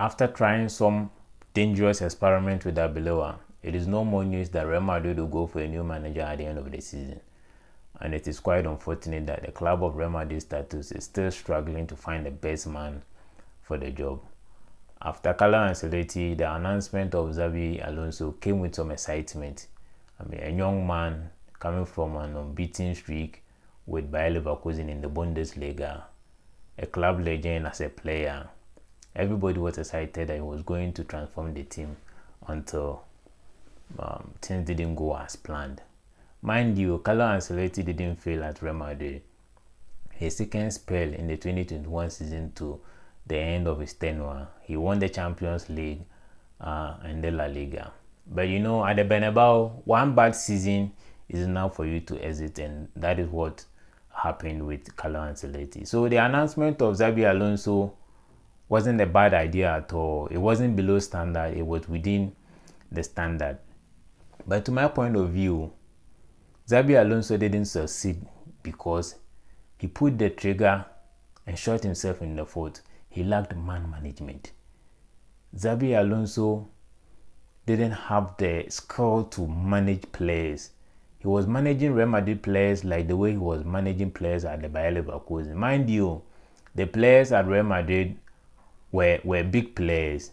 After trying some dangerous experiment with Arbeloa, it is no more news that Real Madrid will go for a new manager at the end of the season. And it is quite unfortunate that the club of Real Madrid status is still struggling to find the best man for the job. After Carlo Ancelotti, the announcement of Xabi Alonso came with some excitement. A young man coming from an unbeaten streak with Bayer Leverkusen in the Bundesliga, a club legend as a player. Everybody was excited that he was going to transform the team until things didn't go as planned. Mind you, Carlo Ancelotti didn't fail at Real Madrid. His second spell in the 2021 season to the end of his tenure, he won the Champions League and the La Liga. But at the Bernabeu, one bad season is enough for you to exit, and that is what happened with Carlo Ancelotti. So the announcement of Xabi Alonso wasn't a bad idea at all. It wasn't below standard, it was within the standard. But to my point of view, Xabi Alonso didn't succeed because he put the trigger and shot himself in the foot. He lacked man management. Xabi Alonso didn't have the skill to manage players. He was managing Real Madrid players like the way he was managing players at the Bayer Leverkusen. Mind you, the players at Real Madrid were big players.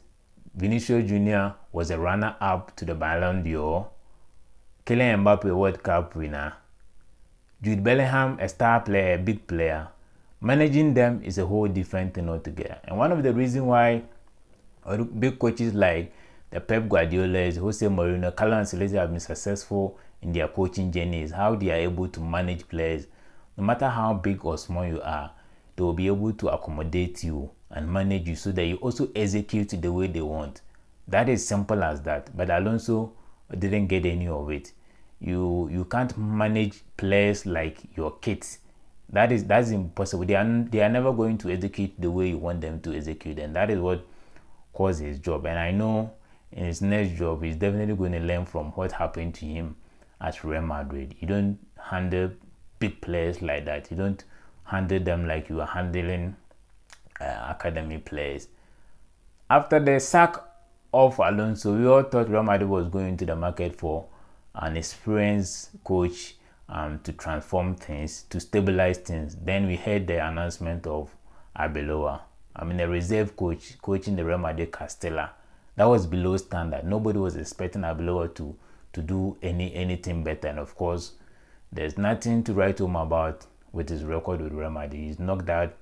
Vinicius Jr. was a runner-up to the Ballon d'Or. Kylian Mbappe, World Cup winner. Jude Bellingham, a star player, a big player. Managing them is a whole different thing altogether. And one of the reasons why big coaches like the Pep Guardiola, Jose Mourinho, Carlo Ancelotti have been successful in their coaching journey is how they are able to manage players. No matter how big or small you are, they will be able to accommodate you and manage you so that you also execute the way they want. That is simple as that. But Alonso didn't get any of it. You can't manage players like your kids. That's impossible. They are never going to execute the way you want them to execute, and that is what caused his job. And I know in his next job, he's definitely going to learn from what happened to him at Real Madrid. You don't handle big players like that. You don't handle them like you are handling academy players. After the sack of Alonso, we all thought Real Madrid was going to the market for an experienced coach to transform things, to stabilize things. Then we heard the announcement of Arbeloa. A reserve coach coaching the Real Madrid Castilla. That was below standard. Nobody was expecting Arbeloa to do anything better. And of course, there's nothing to write home about with his record with Real Madrid. He's knocked out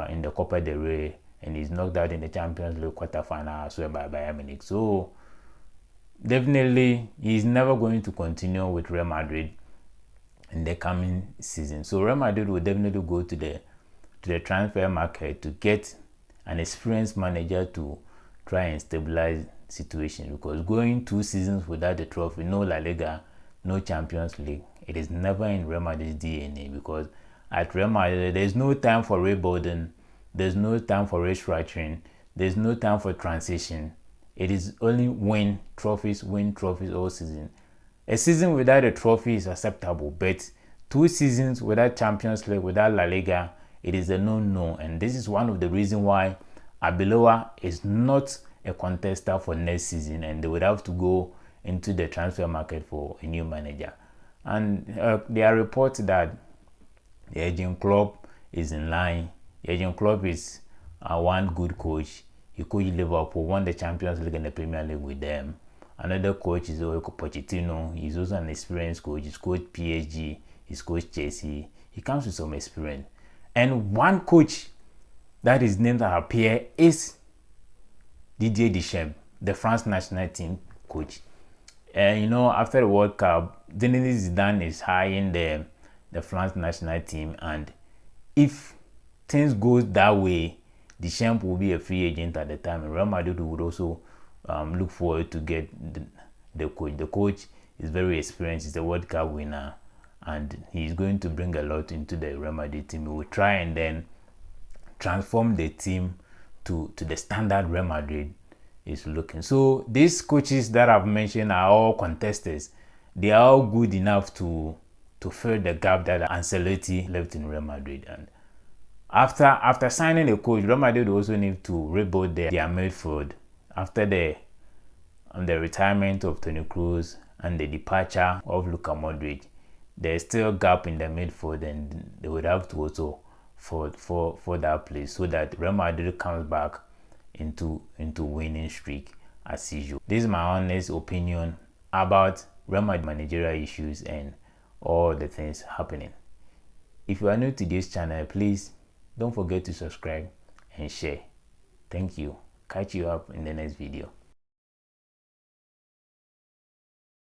in the Copa del Rey, and he's knocked out in the Champions League quarterfinal as well by Bayern Munich. So definitely, he's never going to continue with Real Madrid in the coming season. So Real Madrid will definitely go to the transfer market to get an experienced manager to try and stabilize the situation, because going 2 seasons without the trophy, no La Liga, no Champions League, it is never in Real Madrid's DNA, because at Real Madrid there's no time for rebuilding, there's no time for restructuring, there's no time for transition. It is only win trophies all season. A season without a trophy is acceptable, but 2 seasons without Champions League, without La Liga, it is a no-no. And this is one of the reasons why Arbeloa is not a contester for next season, and they would have to go into the transfer market for a new manager. And there are reports that the Jurgen Klopp is in line. Jurgen Klopp is one good coach. He coached Liverpool, won the Champions League and the Premier League with them. Another coach is Pochettino. He's also an experienced coach. He's coached PSG. He's coached Chelsea. He comes with some experience. And one coach that is named that appear is Didier Deschamps, the France national team coach. And after the World Cup, Zinedine Zidane is hiring the France national team, and if things goes that way, Deschamps will be a free agent at the time, and Real Madrid would also look forward to get the coach. The coach is very experienced. He's a World Cup winner, and he's going to bring a lot into the Real Madrid team. He will try and then transform the team to the standard Real Madrid is looking. So these coaches that I've mentioned are all contestants. They are all good enough to fill the gap that Ancelotti left in Real Madrid. And After signing a coach, Real Madrid also need to rebuild their midfield after the retirement of Toni Kroos and the departure of Luka Modric. There's still a gap in the midfield, and they would have to also for that place so that Real Madrid comes back into winning streak as usual. This is my honest opinion about Real Madrid managerial issues and all the things happening. If you are new to this channel, please don't forget to subscribe and share. Thank you. Catch you up in the next video.